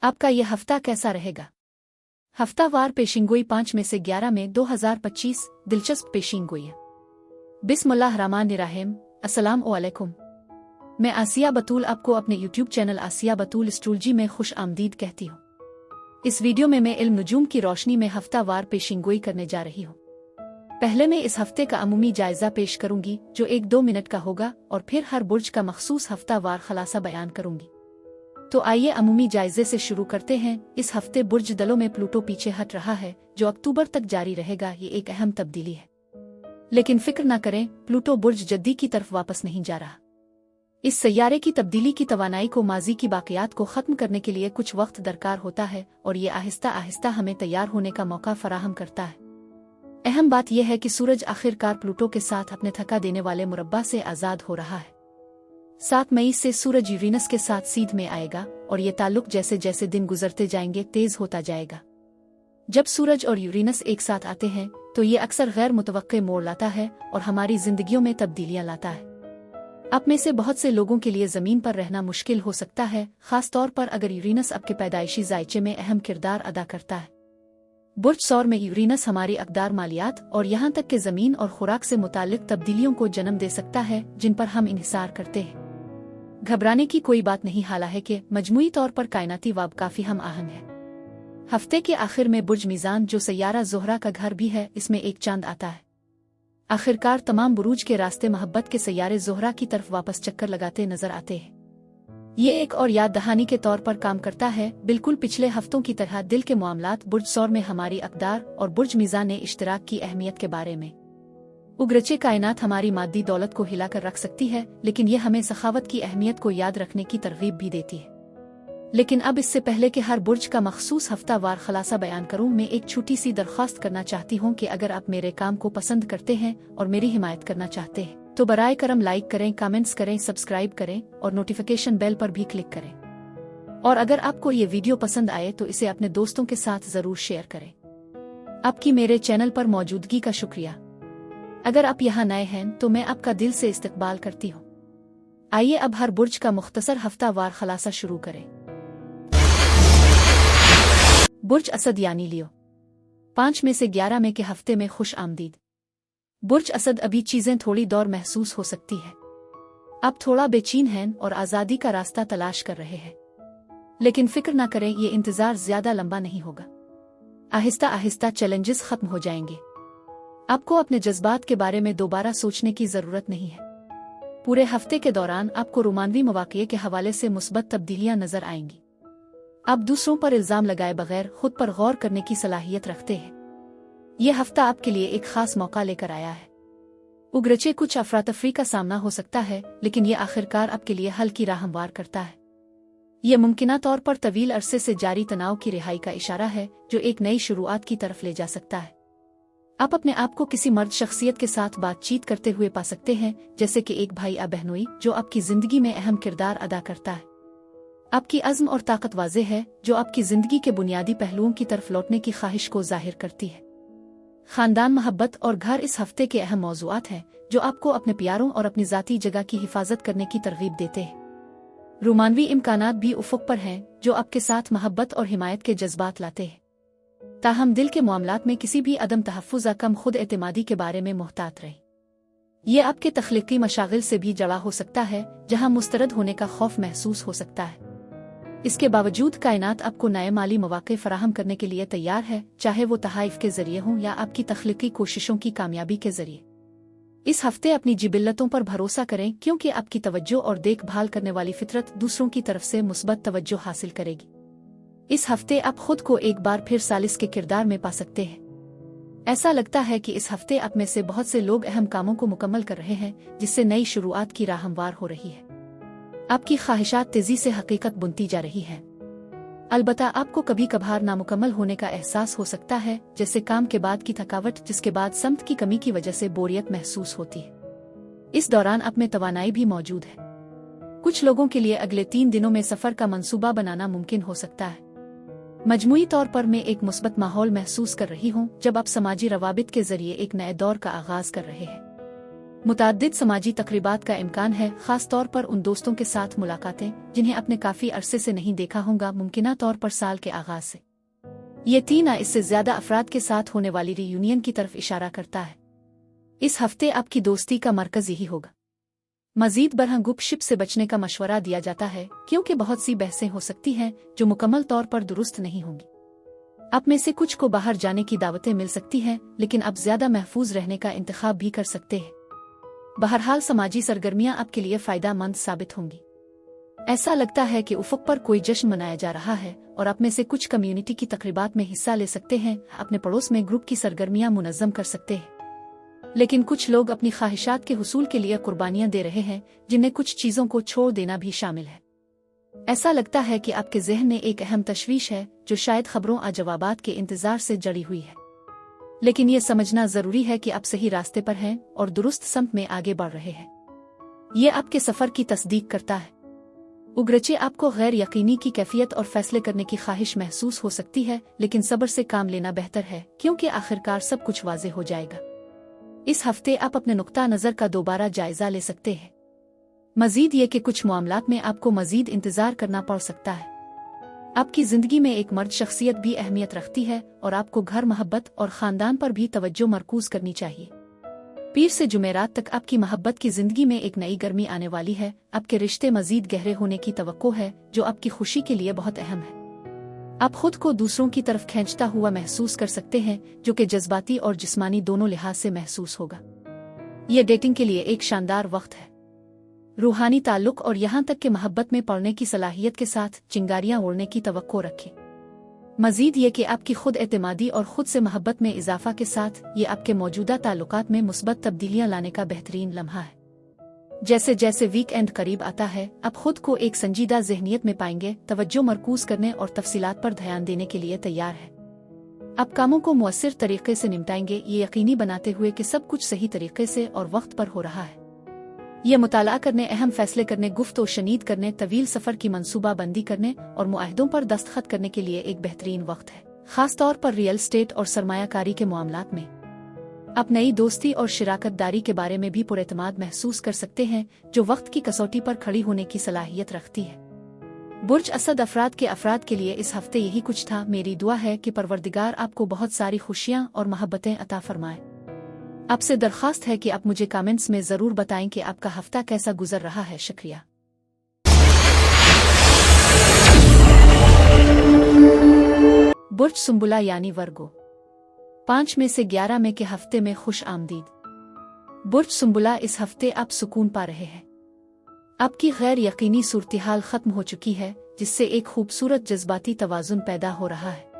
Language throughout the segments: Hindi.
आपका यह हफ्ता कैसा रहेगा? हफ्तावार पेशिंगोई 5 में से 11 में 2025 दिलचस्प पेशिंगोई है। बिस्मिल्लाहिर्रहमानिर्रहीम। अस्सलाम वालेकुम। मैं आसिया बतूल आपको अपने YouTube चैनल आसिया बतूल एस्ट्रोलॉजी में खुश आमदीद कहती हूँ। इस वीडियो में मैं इल्म नुजूम की रोशनी में हफ्तावार पेशिंगोई करने जा रही हूँ। पहले मैं इस हफ्ते का अमूमी जायजा पेश करूंगी जो 1-2 मिनट का होगा और फिर हर बुर्ज का मखसूस हफ्तावार खलासा बयान करूंगी। तो आइए अमूमी जायजे से शुरू करते हैं। इस हफ्ते बुर्ज दलों में प्लूटो पीछे हट रहा है जो अक्टूबर तक जारी रहेगा। ये एक अहम तब्दीली है, लेकिन फिक्र न करें, प्लूटो बुर्ज जद्दी की तरफ वापस नहीं जा रहा। इस सैयारे की तब्दीली की तवानाई को माजी की बाक़ियात को ख़त्म करने के लिए कुछ वक्त दरकार होता है और ये आहिस्ता आहिस्ता हमें तैयार होने का मौका फराहम करता है। अहम बात यह है कि सूरज आखिरकार प्लूटो के साथ अपने थका देने वाले मुरब्बा से आज़ाद हो रहा है। 7 मई से सूरज यूरेनस के साथ सीध में आएगा और ये ताल्लुक जैसे जैसे दिन गुजरते जाएंगे तेज होता जाएगा। जब सूरज और यूरेनस एक साथ आते हैं तो ये अक्सर गैर मुतवक्के मोड़ लाता है और हमारी जिंदगियों में तब्दीलियां लाता है। आप में से बहुत से लोगों के लिए जमीन पर रहना मुश्किल हो सकता है, खास तौर पर अगर यूरेनस आपके पैदाइशी जायचे में अहम किरदार अदा करता है। बुर्ज सौर में यूरेनस हमारी अक़दार, मालियात और यहाँ तक कि ज़मीन और खुराक से मुताल्लिक तब्दीलियों को जन्म दे सकता है जिन पर हम इन्हिसार करते हैं। घबराने की कोई बात नहीं, हालांकि कि मजमूई तौर पर कायनाती वाब काफी हम आहंग है। हफ्ते के आखिर में बुर्ज मीज़ान जो सैयारा ज़ोहरा का घर भी है, इसमें एक चांद आता है। आखिरकार तमाम बुरूज के रास्ते मोहब्बत के सैयारे ज़ोहरा की तरफ वापस चक्कर लगाते नजर आते हैं। ये एक और याद दहानी के तौर पर काम करता है। बिल्कुल पिछले हफ्तों की तरह दिल के मामलात बुर्ज सौर में हमारी अक़दार और बुर्ज मीज़ान ने इश्तराक की अहमियत के बारे में। उग्रचे कायनात हमारी मादी दौलत को हिलाकर रख सकती है, लेकिन यह हमें सखावत की अहमियत को याद रखने की तरगीब भी देती है। लेकिन अब इससे पहले कि हर बुर्ज का मखसूस हफ्तावार खलासा बयान करूं, मैं एक छोटी सी दरख्वास्त करना चाहती हूं कि अगर आप मेरे काम को पसंद करते हैं और मेरी हिमायत करना चाहते हैं तो बराए करम लाइक करें, कमेंट्स करें, सब्सक्राइब करें और नोटिफिकेशन बेल पर भी क्लिक करें। और अगर आपको ये वीडियो पसंद आए तो इसे अपने दोस्तों के साथ जरूर शेयर करें। आपकी मेरे चैनल पर मौजूदगी का शुक्रिया। अगर आप यहाँ नए हैं तो मैं आपका दिल से इस्तकबाल करती हूँ। आइए अब हर बुर्ज का मुख्तसर हफ्तावार खलासा शुरू करें। बुर्ज असद यानी लियो, 5 में से 11 में के हफ्ते में खुश आमदीद। बुर्ज असद, अभी चीजें थोड़ी दौर महसूस हो सकती है। आप थोड़ा बेचैन हैं और आज़ादी का रास्ता तलाश कर रहे हैं, लेकिन फिक्र ना करें, ये इंतजार ज्यादा लंबा नहीं होगा। आहिस्ता आहिस्ता चैलेंजेस खत्म हो जाएंगे। आपको अपने जज्बात के बारे में दोबारा सोचने की जरूरत नहीं है। पूरे हफ्ते के दौरान आपको रोमानवी मवाक़े के हवाले से मुस्बत तब्दीलियां नजर आएंगी। आप दूसरों पर इल्जाम लगाए बगैर खुद पर गौर करने की सलाहियत रखते हैं। यह हफ्ता आपके लिए एक खास मौका लेकर आया है। उग्रचे कुछ अफरा-तफरी का सामना हो सकता है, लेकिन यह आखिरकार आपके लिए हल की राह हमवार करता है। यह मुमकिना तौर पर तवील अरसे से जारी तनाव की रिहाई का इशारा है जो एक नई शुरुआत की तरफ ले जा सकता है। आप अपने आप को किसी मर्द शख्सियत के साथ बातचीत करते हुए पा सकते हैं, जैसे कि एक भाई या बहनोई जो आपकी जिंदगी में अहम किरदार अदा करता है। आपकी अज़्म और ताकत वाज़ेह है जो आपकी जिंदगी के बुनियादी पहलुओं की तरफ लौटने की ख्वाहिश को जाहिर करती है। खानदान, मोहब्बत और घर इस हफ्ते के अहम मौज़ूआत हैं जो आपको अपने प्यारों और अपनी ज़ाती जगह की हिफाजत करने की तरगीब देते हैं। रोमानवी इम्कानात भी उफ़ुक़ पर हैं जो आपके साथ मोहब्बत और हिमायत के जज्बात लाते हैं। ताहम दिल के मामलात में किसी भी अदम तहफ़्फ़ुज़ या कम खुद एतमादी के बारे में मुहतात रहें। यह आपके तख्लीकी मशागिल से भी जड़ा हो सकता है जहां मुस्तरद होने का खौफ महसूस हो सकता है। इसके बावजूद कायनात आपको नए माली मौक़े फराहम करने के लिए तैयार है, चाहे वो तहाइफ के जरिए हों या आपकी तख्लीकी कोशिशों की कामयाबी के जरिए। इस हफ्ते अपनी जिबिल्लतों पर भरोसा करें, क्योंकि आपकी तवज्जो और देखभाल करने वाली फितरत दूसरों की तरफ से मुस्बत तवज्जो हासिल करेगी। इस हफ्ते आप खुद को एक बार फिर सालिस के किरदार में पा सकते हैं। ऐसा लगता है कि इस हफ्ते आप में से बहुत से लोग अहम कामों को मुकम्मल कर रहे हैं, जिससे नई शुरुआत की राह हमवार हो रही है। आपकी ख्वाहिशात तेजी से हकीकत बुनती जा रही हैं। अलबत्ता आपको कभी कभार नामुकम्मल होने का एहसास हो सकता है, जैसे काम के बाद की थकावट, जिसके बाद समत की कमी की वजह से बोरियत महसूस होती है। इस दौरान आप में तवानाई भी मौजूद है। कुछ लोगों के लिए अगले 3 दिनों में सफर का मंसूबा बनाना मुमकिन हो सकता है। मजमूई तौर पर मैं एक मुस्बत माहौल महसूस कर रही हूँ जब आप समाजी रवाबित के जरिए एक नए दौर का आगाज कर रहे हैं। मुतअद्दिद समाजी तकरीबात का इम्कान है, खास तौर पर उन दोस्तों के साथ मुलाकातें जिन्हें अपने काफ़ी अरसे से नहीं देखा होगा, मुमकिना तौर पर साल के आगाज से। ये 3 या इससे ज़्यादा अफराद के साथ होने वाली रीयूनियन की तरफ इशारा करता है। इस हफ्ते आपकी दोस्ती का मरकज़ यही होगा। मज़ीद बरहं गुपशप से बचने का मशवरा दिया जाता है, क्योंकि बहुत सी बहसें हो सकती हैं जो मुकम्मल तौर पर दुरुस्त नहीं होंगी। आप में से कुछ को बाहर जाने की दावतें मिल सकती हैं, लेकिन अब ज़्यादा महफूज रहने का इंतखाब भी कर सकते हैं। बहरहाल समाजी सरगर्मियां आपके लिए फ़ायदेमंद साबित होंगी। ऐसा लगता है कि उफ़क़ पर कोई जश्न मनाया जा रहा है और आप में से कुछ कम्युनिटी की तकरीबात में हिस्सा ले सकते हैं, अपने पड़ोस में ग्रुप की सरगर्मियां मुनज़्ज़म कर सकते हैं। लेकिन कुछ लोग अपनी ख्वाहिशात के हुसूल के लिए कुर्बानियां दे रहे हैं, जिनमें कुछ चीज़ों को छोड़ देना भी शामिल है। ऐसा लगता है कि आपके ज़हन में एक अहम तशवीश है जो शायद खबरों और जवाबात के इंतज़ार से जड़ी हुई है। लेकिन ये समझना ज़रूरी है कि आप सही रास्ते पर हैं और दुरुस्त समत में आगे बढ़ रहे हैं। ये आपके सफ़र की तस्दीक करता है। उगरचे आपको गैर यकीनी की कैफियत और फैसले करने की ख्वाहिश महसूस हो सकती है, लेकिन सब्र से काम लेना बेहतर है, क्योंकि आखिरकार सब कुछ वाज़े हो जाएगा। इस हफ्ते आप अपने नुक्ता नज़र का दोबारा जायज़ा ले सकते हैं। मज़ीद ये कि कुछ मामलात में आपको मज़ीद इंतज़ार करना पड़ सकता है। आपकी ज़िंदगी में एक मर्द शख्सियत भी अहमियत रखती है और आपको घर, मोहब्बत और ख़ानदान पर भी तवज्जो मरकूज़ करनी चाहिए। पीर से जुमेरात तक आपकी मोहब्बत की ज़िंदगी में एक नई गर्मी आने वाली है। आपके रिश्ते मज़ीद गहरे होने की तवक्को है, जो आपकी खुशी के लिए बहुत अहम है। आप खुद को दूसरों की तरफ खींचता हुआ महसूस कर सकते हैं, जो कि जज्बाती और जिस्मानी दोनों लिहाज से महसूस होगा। यह डेटिंग के लिए एक शानदार वक्त है। रूहानी ताल्लुक और यहाँ तक कि मोहब्बत में पड़ने की सलाहियत के साथ चिंगारियाँ उड़ने की तवक्को रखें। मज़ीद ये कि आपकी खुद एतमादी और खुद से मोहब्बत में इजाफा के साथ ये आपके मौजूदा ताल्लुकात में मुस्बत तब्दीलियाँ लाने का बेहतरीन लम्हा है। जैसे जैसे वीकेंड करीब आता है, आप खुद को एक संजीदा ज़हनियत में पाएंगे, तवज्जो मरकूज़ करने और तफसीलात पर ध्यान देने के लिए तैयार है। आप कामों को मुअस्सिर तरीके से निपटाएंगे, ये यकीनी बनाते हुए कि सब कुछ सही तरीके से और वक्त पर हो रहा है। ये मुताला करने, अहम फैसले करने, गुफ्त शनीद करने, तवील सफ़र की मनसूबाबंदी करने और मुआहदों पर दस्तखत करने के लिए एक बेहतरीन वक्त है, ख़ास तौर पर रियल स्टेट और सरमायाकारी के मामलात में। आप नई दोस्ती और शिराकतदारी के बारे में भी पुरएतमाद महसूस कर सकते हैं, जो वक्त की कसौटी पर खड़ी होने की सलाहियत रखती है। बुर्ज असद अफराद के लिए इस हफ्ते यही कुछ था। मेरी दुआ है कि परवरदिगार आपको बहुत सारी खुशियाँ और मोहब्बतें अता फरमाए। आपसे दरख्वास्त है कि आप मुझे कमेंट्स में ज़रूर बताएं कि आपका हफ्ता कैसा गुजर रहा है। शुक्रिया। बुर्ज सुंबुला यानी वर्गो, 5 में से 11 में के हफ्ते में खुश आमदीद। बुर्ज सुंबुला, इस हफ्ते आप सुकून पा रहे हैं। आपकी गैर यकीनी सूरत-ए-हाल खत्म हो चुकी है, जिससे एक खूबसूरत जज्बाती तवाज़ुन पैदा हो रहा है।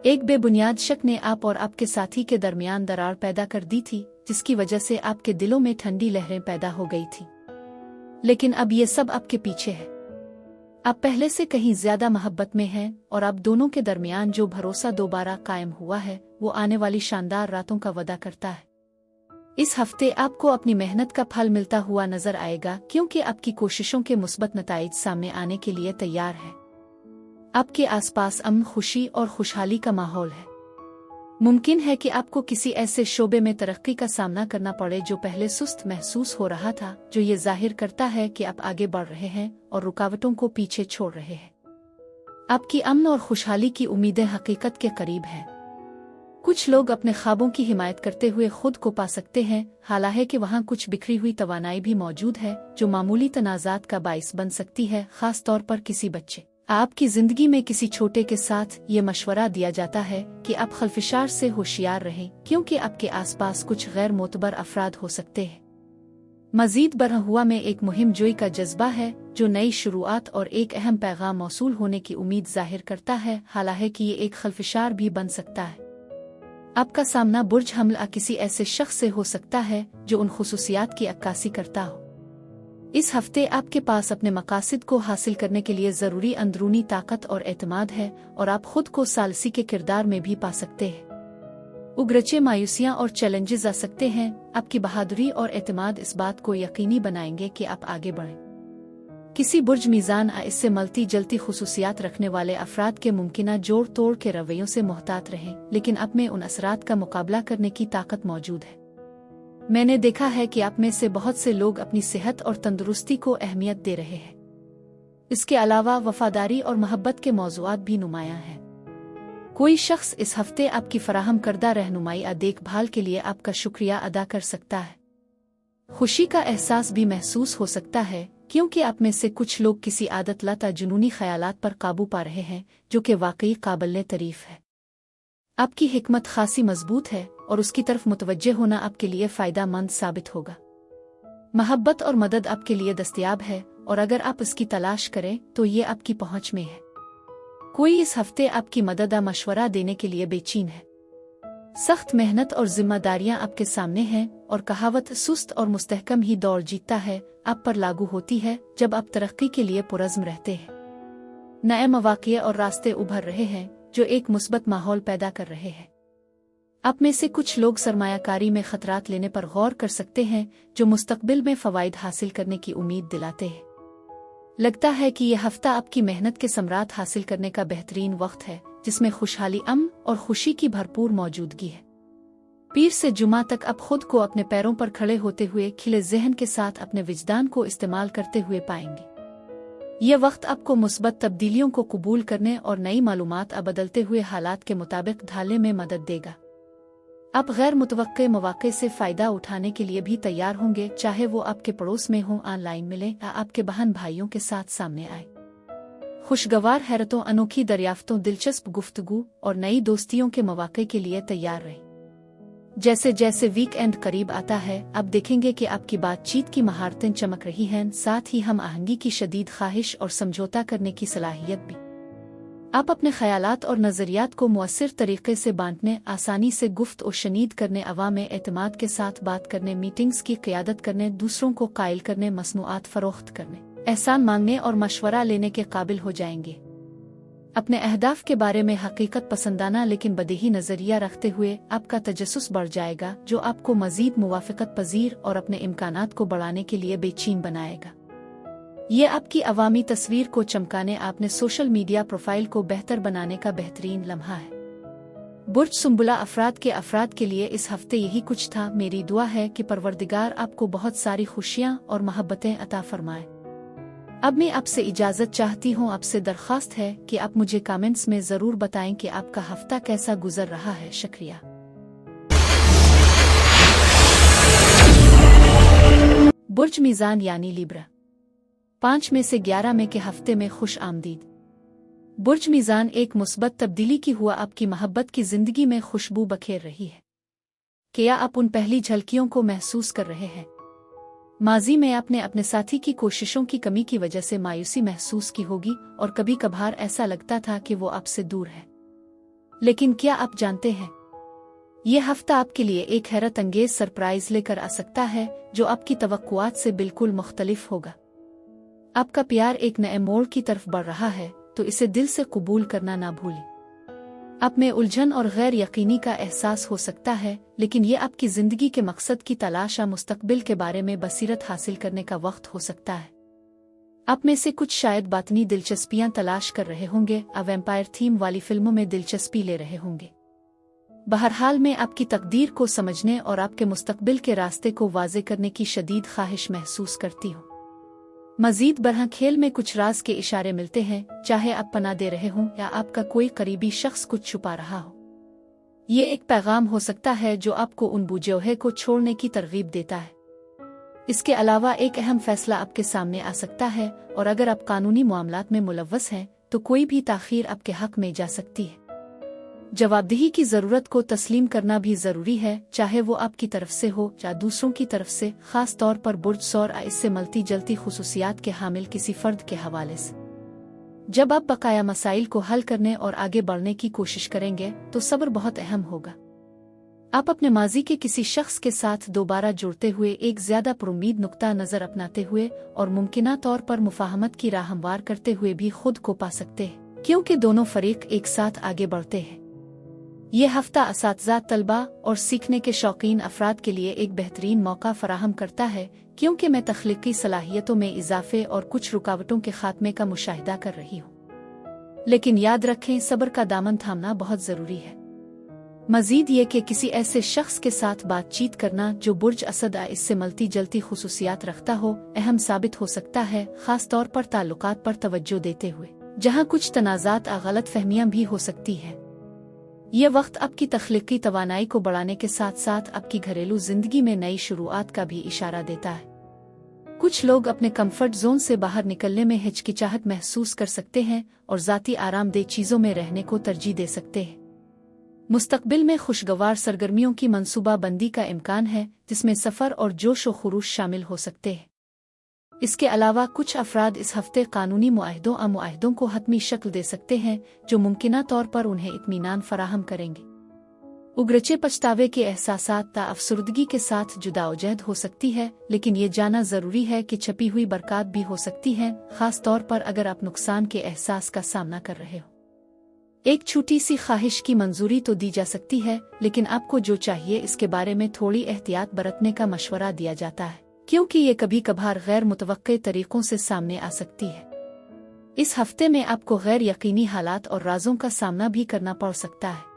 एक बेबुनियाद शक ने आप और आपके साथी के दरमियान दरार पैदा कर दी थी, जिसकी वजह से आपके दिलों में ठंडी लहरें पैदा हो गई थी। लेकिन अब ये सब आपके पीछे है। आप पहले से कहीं ज्यादा मोहब्बत में हैं और आप दोनों के दरमियान जो भरोसा दोबारा कायम हुआ है, वो आने वाली शानदार रातों का वादा करता है। इस हफ्ते आपको अपनी मेहनत का फल मिलता हुआ नजर आएगा, क्योंकि आपकी कोशिशों के मुस्बत नताइज सामने आने के लिए तैयार है। आपके आसपास अमन, खुशी और खुशहाली का माहौल है। मुमकिन है कि आपको किसी ऐसे शोबे में तरक्की का सामना करना पड़े जो पहले सुस्त महसूस हो रहा था, जो ये जाहिर करता है कि आप आगे बढ़ रहे हैं और रुकावटों को पीछे छोड़ रहे हैं। आपकी अमन और खुशहाली की उम्मीदें हकीकत के करीब हैं। कुछ लोग अपने ख्वाबों की हिमायत करते हुए खुद को पा सकते हैं, हालांकि वहाँ कुछ बिखरी हुई तवानाई भी मौजूद है जो मामूली तनाज़ात का बाइस बन सकती है, खास तौर पर किसी बच्चे। आपकी जिंदगी में किसी छोटे के साथ ये मशवरा दिया जाता है कि आप खलफिशार से होशियार रहें, क्योंकि आपके आसपास कुछ गैर मोतबर अफराद हो सकते हैं। मजीद बरहुआ में एक मुहिम जोई का जज्बा है जो नई शुरुआत और एक अहम पैगाम मौसूल होने की उम्मीद जाहिर करता है, हालांकि ये एक खलफिशार भी बन सकता है। आपका सामना बुर्ज हमला किसी ऐसे शख्स से हो सकता है जो उन खुसूसियात की अक्कासी करता हो। इस हफ्ते आपके पास अपने मकासद को हासिल करने के लिए ज़रूरी अंदरूनी ताकत और एतमाद है और आप खुद को सालसी के किरदार में भी पा सकते हैं। उगरचे मायूसियाँ और चैलेंजेस आ सकते हैं, आपकी बहादुरी और एतमाद इस बात को यकीनी बनाएंगे कि आप आगे बढ़ें। किसी बुर्ज मीज़ान इससे मलती जलती खुसूसियात रखने वाले अफराद के मुमकिना जोड़ तोड़ के रवैयों से मोहतात रहें, लेकिन आप में उन असरात का मुकाबला करने की ताकत मौजूद है। मैंने देखा है कि आप में से बहुत से लोग अपनी सेहत और तंदुरुस्ती को अहमियत दे रहे हैं। इसके अलावा वफादारी और मोहब्बत के मौज़ूआत भी नुमायां हैं। कोई शख्स इस हफ्ते आपकी फराहम करदा रहनुमाई या देखभाल के लिए आपका शुक्रिया अदा कर सकता है। खुशी का एहसास भी महसूस हो सकता है, क्योंकि आप में से कुछ लोग किसी आदत लता जुनूनी ख्यालात पर काबू पा रहे हैं, जो कि वाकई काबिल तारीफ है। आपकी हिकमत खासी मजबूत है और उसकी तरफ मुतवज्जे होना आपके लिए फ़ायदेमंद साबित होगा। मोहब्बत और मदद आपके लिए दस्तयाब है, और अगर आप इसकी तलाश करें तो ये आपकी पहुंच में है। कोई इस हफ्ते आपकी मदद या मशवरा देने के लिए बेचैन है। सख्त मेहनत और जिम्मेदारियां आपके सामने हैं, और कहावत सुस्त और मुस्तहकम ही दौड़ जीतता है आप पर लागू होती है जब आप तरक्की के लिए पुरज़्म रहते हैं। नए मौक़े और रास्ते उभर रहे हैं जो एक मुस्बत माहौल पैदा कर रहे हैं। आप में से कुछ लोग सरमायाकारी में खतरात लेने पर गौर कर सकते हैं, जो मुस्तकबिल में फ़वाइद हासिल करने की उम्मीद दिलाते हैं। लगता है कि यह हफ्ता आपकी मेहनत के समरात हासिल करने का बेहतरीन वक्त है, जिसमें खुशहाली, अमन और खुशी की भरपूर मौजूदगी है। पीर से जुमा तक आप खुद को अपने पैरों पर खड़े होते हुए खिले जहन के साथ अपने विजदान को इस्तेमाल करते हुए पाएंगे। यह वक्त आपको मुस्बत तब्दीलियों को कबूल करने और नई मालूमात बदलते हुए हालात के मुताबिक ढालने में मदद देगा। आप गैर मुतवक्के मौक़े से फ़ायदा उठाने के लिए भी तैयार होंगे, चाहे वो आपके पड़ोस में हो, ऑनलाइन मिले या आपके बहन भाइयों के साथ सामने आए। खुशगवार हैरतों, अनोखी दरियाफ्तों, दिलचस्प गुफ्तगू और नई दोस्तियों के मौक़े के लिए तैयार रहें। जैसे जैसे वीकेंड करीब आता है, आप देखेंगे कि आपकी बातचीत की महारतें चमक रही हैं, साथ ही हम आहंगी की शदीद ख्वाहिश और समझौता करने की सलाहियत भी। आप अपने ख्यालात और नज़रियात को मुअस्सिर तरीके से बांटने, आसानी से गुफ्त और शनीद करने, अवाम में एतमाद के साथ बात करने, मीटिंग्स की क़ियादत करने, दूसरों को कायल करने, मसनूआत फ़रोख्त करने, एहसान मांगने और मशवरा लेने के काबिल हो जाएंगे। अपने अहदाफ के बारे में हकीकत पसंदाना लेकिन बदीही नज़रिया रखते हुए आपका तजस्सुस बढ़ जाएगा, जो आपको मज़ीद मुवाफ़क़त पज़ीर और अपने इम्कानात को बढ़ाने के लिए बेचैन बनाएगा। ये आपकी अवामी तस्वीर को चमकाने, आपने सोशल मीडिया प्रोफाइल को बेहतर बनाने का बेहतरीन लम्हा है। बुर्ज सुंबुला अफराद के लिए इस हफ्ते यही कुछ था। मेरी दुआ है कि परवरदिगार आपको बहुत सारी खुशियाँ और मोहब्बतें अता फरमाए। अब मैं आपसे इजाज़त चाहती हूँ। आपसे दरख्वास्त है कि आप मुझे कमेंट्स में ज़रूर बताएं कि आपका हफ्ता कैसा गुजर रहा है। शुक्रिया। बुर्ज मीज़ान यानी लिब्रा, 5 में से 11 में के हफ्ते में खुश आमदीद। बुर्ज मीज़ान, एक मुस्बत तब्दीली की हुआ आपकी मोहब्बत की ज़िंदगी में खुशबू बखेर रही है। क्या आप उन पहली झलकियों को महसूस कर रहे हैं? माजी में आपने अपने साथी की कोशिशों की कमी की वजह से मायूसी महसूस की होगी, और कभी कभार ऐसा लगता था कि वो आपसे दूर है। लेकिन क्या आप जानते हैं, ये हफ्ता आपके लिए एक हैरत अंगेज सरप्राइज लेकर आ सकता है, जो आपकी तवक्कुआत से बिल्कुल मुख्तलिफ होगा। आपका प्यार एक नए मोड़ की तरफ बढ़ रहा है, तो इसे दिल से कबूल करना ना भूलें। आप में उलझन और गैर यकीनी का एहसास हो सकता है, लेकिन ये आपकी ज़िंदगी के मकसद की तलाश या मुस्तकबिल के बारे में बसीरत हासिल करने का वक्त हो सकता है। आप में से कुछ शायद बातनी दिलचस्पियां तलाश कर रहे होंगे या वैम्पायर थीम वाली फिल्मों में दिलचस्पी ले रहे होंगे। बहरहाल, मैं आपकी तकदीर को समझने और आपके मुस्तकबिल के रास्ते को वाज़े करने की शदीद ख्वाहिश महसूस करती हूँ। मजीद बरहा खेल में कुछ राज के इशारे मिलते हैं, चाहे आप पनाह दे रहे हों या आपका कोई करीबी शख्स कुछ छुपा रहा हो। ये एक पैगाम हो सकता है जो आपको उन बुझौहे को छोड़ने की तरगीब देता है। इसके अलावा एक अहम फैसला आपके सामने आ सकता है, और अगर आप कानूनी मामलात में मुलव्वस हैं तो कोई भी ताख़ीर आपके हक में जा सकती है। जवाबदेही की ज़रूरत को तस्लीम करना भी ज़रूरी है, चाहे वो आपकी तरफ से हो या दूसरों की तरफ से, ख़ास तौर पर बुर्ज सौर इससे मलती जलती खुसूसियात के हामिल किसी फ़र्द के हवाले से। जब आप बकाया मसाइल को हल करने और आगे बढ़ने की कोशिश करेंगे तो सब्र बहुत अहम होगा। आप अपने माजी के किसी शख्स के साथ दोबारा जुड़ते हुए एक ज़्यादा पुरुम्मीद नुक्ता नज़र अपनाते हुए और मुमकिना तौर पर मुफाहमत की राह हमवार करते हुए भी खुद को पा सकते हैं, क्योंकि दोनों फरीक एक साथ आगे बढ़ते हैं। ये हफ्ता असातिज़ा, तलबा और सीखने के शौकीन अफराद के लिए एक बेहतरीन मौका फराहम करता है, क्योंकि मैं तख्लीकी सलाहियतों में इजाफे और कुछ रुकावटों के खात्मे का मुशाहिदा कर रही हूँ। लेकिन याद रखें, सब्र का दामन थामना बहुत ज़रूरी है। मजीद ये कि किसी ऐसे शख्स के साथ बातचीत करना जो बुर्ज असद इससे मिलती जलती खुसूसियात रखता हो अहम साबित हो सकता है, खास तौर पर ताल्लुकात पर तवज्जो देते हुए जहाँ कुछ तनाज़ात गलत फहमियाँ भी हो सकती हैं। यह वक्त आपकी तख्लीकी तवानाई को बढ़ाने के साथ साथ आपकी घरेलू जिंदगी में नई शुरुआत का भी इशारा देता है। कुछ लोग अपने कंफर्ट जोन से बाहर निकलने में हिचकिचाहट महसूस कर सकते हैं और ज़ाती आरामदेह चीज़ों में रहने को तरजीह दे सकते हैं। मुस्तकबिल में खुशगवार सरगर्मियों की मंसूबाबंदी का इम्कान है जिसमें सफ़र और जोश व खुरूश शामिल हो सकते हैं। इसके अलावा कुछ अफराद इस हफ्ते कानूनी मुआहदों को हतमी शक्ल दे सकते हैं जो मुमकिना तौर पर उन्हें इत्मीनान फराहम करेंगे। उगरचे पछतावे के एहसासात अफसुर्दगी के साथ जुदाओजहद हो सकती है, लेकिन ये जाना ज़रूरी है कि छपी हुई बरक़ात भी हो सकती हैं, ख़ास तौर पर अगर आप नुकसान के एहसास का सामना कर रहे हो। एक छोटी सी ख्वाहिश की मंजूरी तो दी जा सकती है, लेकिन आपको जो चाहिए इसके बारे में थोड़ी एहतियात बरतने का मशवरा दिया जाता है, क्योंकि ये कभी कभार गैर मुतवक्के तरीकों से सामने आ सकती है। इस हफ्ते में आपको गैर यकीनी हालात और राजों का सामना भी करना पड़ सकता है।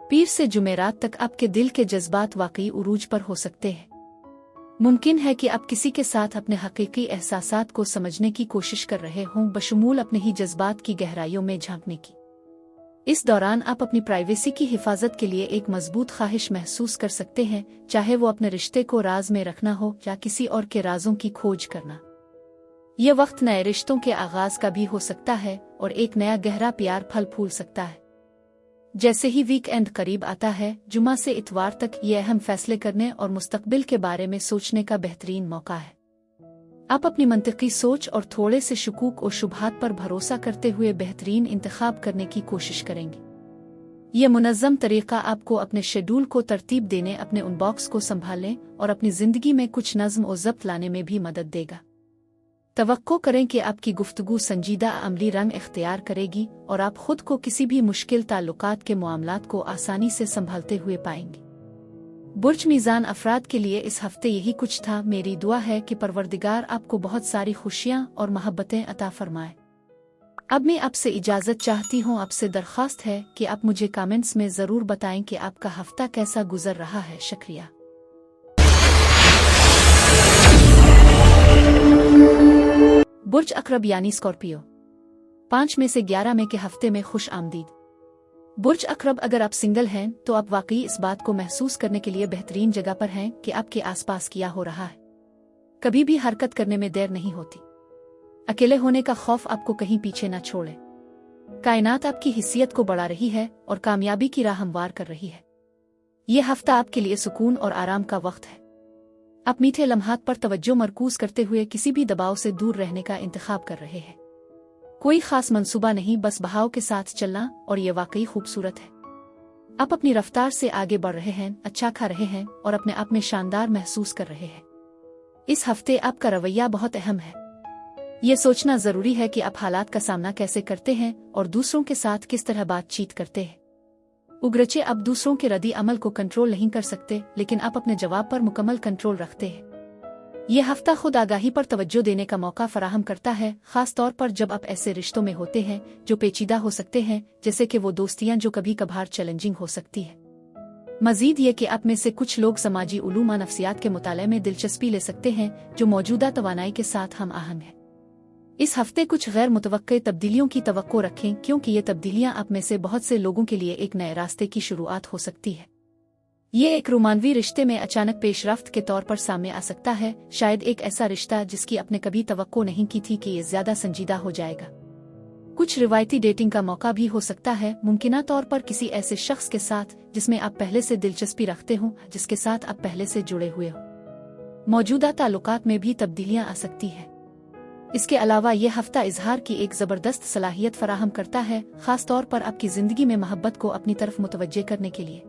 पीर से जुमेरात तक आपके दिल के जज्बात वाकई उरूज पर हो सकते हैं। मुमकिन है कि आप किसी के साथ अपने हकीकी एहसासात को समझने की कोशिश कर रहे हों, बशमूल अपने ही जज्बात की गहराइयों में झांकने की। इस दौरान आप अपनी प्राइवेसी की हिफाजत के लिए एक मजबूत ख्वाहिश महसूस कर सकते हैं, चाहे वो अपने रिश्ते को राज में रखना हो या किसी और के राजों की खोज करना। यह वक्त नए रिश्तों के आगाज का भी हो सकता है और एक नया गहरा प्यार फल फूल सकता है। जैसे ही वीकेंड करीब आता है, जुमा से इतवार तक ये अहम फैसले करने और मुस्तकबिल के बारे में सोचने का बेहतरीन मौका है। आप अपनी मंतकी सोच और थोड़े से शुकूक और शुबहात पर भरोसा करते हुए बेहतरीन इंतखाब करने की कोशिश करेंगे। यह मुनज़्ज़म तरीका आपको अपने शेड्यूल को तरतीब देने, अपने उनबॉक्स को संभालने और अपनी ज़िंदगी में कुछ नज़्म और ज़ब्त लाने में भी मदद देगा। तवक्को करें कि आपकी गुफ्तगू संजीदा अमली रंग इख्तियार करेगी और आप खुद को किसी भी मुश्किल ताल्लुकात के मामलात को आसानी से संभालते हुए पाएंगे। बुर्ज मीज़ान अफराद के लिए इस हफ्ते यही कुछ था। मेरी दुआ है कि परवरदिगार आपको बहुत सारी खुशियाँ और मोहब्बतें अता फरमाए। अब मैं आपसे इजाज़त चाहती हूँ। आपसे दरख्वास्त है कि आप मुझे कमेंट्स में ज़रूर बताएं कि आपका हफ्ता कैसा गुजर रहा है। शुक्रिया। बुर्ज अकरब यानी स्कॉर्पियो 5 में से 11 मई के हफ्ते में खुश आमदीद। बुर्ज अकरब, अगर आप सिंगल हैं तो आप वाकई इस बात को महसूस करने के लिए बेहतरीन जगह पर हैं कि आपके आसपास क्या हो रहा है। कभी भी हरकत करने में देर नहीं होती। अकेले होने का खौफ आपको कहीं पीछे न छोड़े। कायनात आपकी हिस्सियत को बढ़ा रही है और कामयाबी की राह हमवार कर रही है। यह हफ्ता आपके लिए सुकून और आराम का वक्त है। आप मीठे लम्हात पर तवज्जो मरकूज करते हुए किसी भी दबाव से दूर रहने का इंतखाब कर रहे हैं। कोई खास मंसूबा नहीं, बस बहाव के साथ चलना, और ये वाकई खूबसूरत है। आप अपनी रफ्तार से आगे बढ़ रहे हैं, अच्छा खा रहे हैं और अपने आप में शानदार महसूस कर रहे हैं। इस हफ्ते आपका रवैया बहुत अहम है। ये सोचना जरूरी है कि आप हालात का सामना कैसे करते हैं और दूसरों के साथ किस तरह बातचीत करते हैं। उगरचे आप दूसरों के रद्दी अमल को कंट्रोल नहीं कर सकते, लेकिन आप अपने जवाब पर मुकम्मल कंट्रोल रखते हैं। यह हफ्ता खुद आगाही पर तवज्जो देने का मौका फराहम करता है, खास तौर पर जब आप ऐसे रिश्तों में होते हैं जो पेचीदा हो सकते हैं, जैसे कि वो दोस्तियां जो कभी कभार चैलेंजिंग हो सकती है। मजीद ये कि आप में से कुछ लोग समाजी उलूम नफ्सियात के मुताले में दिलचस्पी ले सकते हैं जो मौजूदा तवानाई के साथ हम आहंग है। इस हफ्ते कुछ गैर मुतवक्के तब्दीलियों की तवक्को रखें, क्योंकि ये तब्दीलियां आप में से बहुत से लोगों के लिए एक नए रास्ते की शुरुआत हो सकती है। ये एक रोमानवी रिश्ते में अचानक पेशरफ्त के तौर पर सामने आ सकता है, शायद एक ऐसा रिश्ता जिसकी आपने कभी तवक्को नहीं की थी कि ये ज्यादा संजीदा हो जाएगा। कुछ रिवायती डेटिंग का मौका भी हो सकता है, मुमकिना तौर पर किसी ऐसे शख्स के साथ जिसमें आप पहले से दिलचस्पी रखते हो, जिसके साथ आप पहले से जुड़े हुए हो। मौजूदा ताल्लुकात में भी तब्दीलियां आ सकती है। इसके अलावा यह हफ्ता इजहार की एक जबरदस्त सलाहियत फराहम करता है, खास तौर पर आपकी जिंदगी में मोहब्बत को अपनी तरफ मुतवज्जे करने के लिए।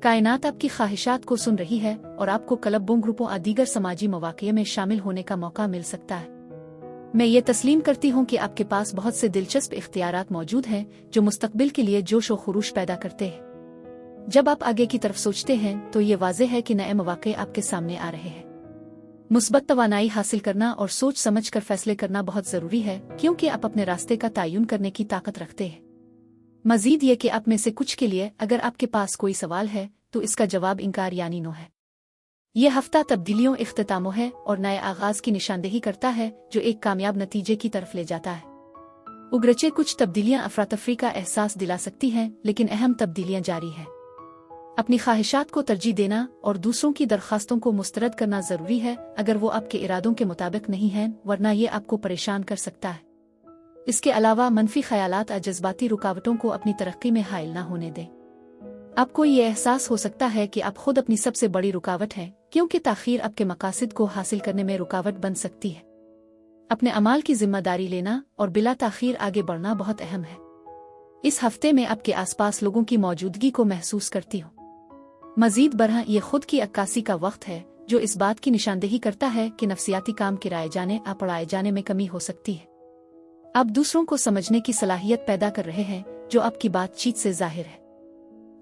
कायनात आपकी ख्वाहिशात को सुन रही है और आपको क्लबों, ग्रुपों और दीगर समाजी मौक़े में शामिल होने का मौका मिल सकता है। मैं ये तस्लीम करती हूँ कि आपके पास बहुत से दिलचस्प इख्तियारात मौजूद हैं जो मुस्तकबिल के लिए जोश व खुरूश पैदा करते हैं। जब आप आगे की तरफ सोचते हैं तो ये वाज़ेह है कि नए मौक़े आपके सामने आ रहे हैं। मुस्बत तवानाई हासिल करना और सोच समझ कर फैसले करना बहुत ज़रूरी है, क्योंकि आप अपने रास्ते का तयन करने की ताकत रखते हैं। मजीद ये कि आप में से कुछ के लिए अगर आपके पास कोई सवाल है तो इसका जवाब इनकार यानी नो है। यह हफ्ता तब्दीलियों इख्तितामों है और नए आगाज की निशानदेही करता है जो एक कामयाब नतीजे की तरफ ले जाता है। उगरचे कुछ तब्दीलियां अफरातफरी का एहसास दिला सकती हैं, लेकिन अहम तब्दीलियां जारी हैं। अपनी ख्वाहिशात को तरजीह देना और दूसरों की दरख्वास्तों को मुस्तरद करना जरूरी है अगर वो आपके इरादों के मुताबिक नहीं हैं, वरना ये आपको परेशान कर सकता है। इसके अलावा मनफी ख्यालात और जज्बाती रुकावटों को अपनी तरक्की में हाइल ना होने दें। आपको ये एहसास हो सकता है कि आप खुद अपनी सबसे बड़ी रुकावट हैं, क्योंकि ताखीर आपके मकासद को हासिल करने में रुकावट बन सकती है। अपने अमाल की जिम्मेदारी लेना और बिला ताखीर आगे बढ़ना बहुत अहम है। इस हफ्ते में आपके आसपास लोगों की मौजूदगी को महसूस करती हो। मजीद बरह ये खुद की अक्कासी का वक्त है जो इस बात की निशानदेही करता है कि नफ्सियाती काम किराए जाने या पढ़ाए जाने में कमी हो सकती है। आप दूसरों को समझने की सलाहियत पैदा कर रहे हैं जो आपकी बातचीत से जाहिर है।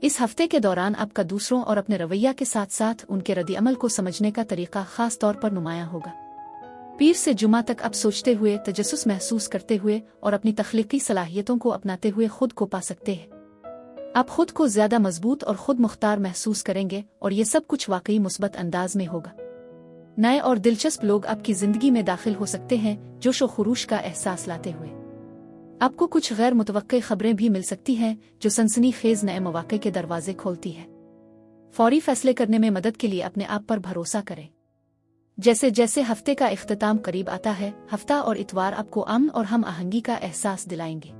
इस हफ्ते के दौरान आपका दूसरों और अपने रवैया के साथ साथ उनके रद्द-ए-अमल को समझने का तरीका खास तौर पर नुमायां होगा। पीर से जुमा तक आप सोचते हुए, तजस्सुस महसूस करते हुए और अपनी तख्लीकी सलाहियतों को अपनाते हुए खुद को पा सकते हैं। आप खुद को ज्यादा मजबूत और खुद मुख्तार महसूस करेंगे और ये सब कुछ वाकई मुस्बत अंदाज में होगा। नए और दिलचस्प लोग आपकी जिंदगी में दाखिल हो सकते हैं जोश व खुरूश का एहसास लाते हुए। आपको कुछ गैर मुतवक्के खबरें भी मिल सकती हैं जो सनसनीखेज नए मौके के दरवाजे खोलती है। फौरी फैसले करने में मदद के लिए अपने आप पर भरोसा करें। जैसे जैसे हफ्ते का इख्तिताम करीब आता है, हफ्ता और इतवार आपको अमन और हम आहंगी का एहसास दिलाएंगे।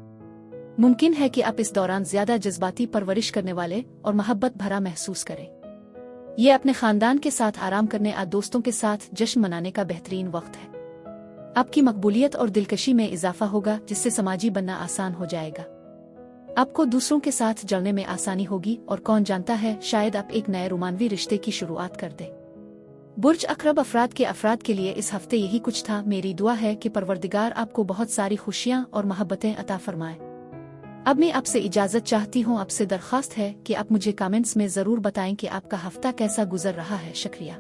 मुमकिन है कि आप इस दौरान ज्यादा जज्बाती परवरिश करने वाले और मोहब्बत भरा महसूस करें। ये अपने खानदान के साथ आराम करने और दोस्तों के साथ जश्न मनाने का बेहतरीन वक्त है। आपकी मकबूलियत और दिलकशी में इजाफा होगा जिससे समाजी बनना आसान हो जाएगा। आपको दूसरों के साथ जड़ने में आसानी होगी और कौन जानता है शायद आप एक नए रोमानवी रिश्ते की शुरुआत कर दें। बुर्ज अकरब अफराद के लिए इस हफ्ते यही कुछ था। मेरी दुआ है कि परवरदिगार आपको बहुत सारी खुशियां और मोहब्बतें अता फरमाए। अब मैं आपसे इजाजत चाहती हूँ। आपसे दरख्वास्त है कि आप मुझे कमेंट्स में जरूर बताएं कि आपका हफ्ता कैसा गुजर रहा है। शुक्रिया।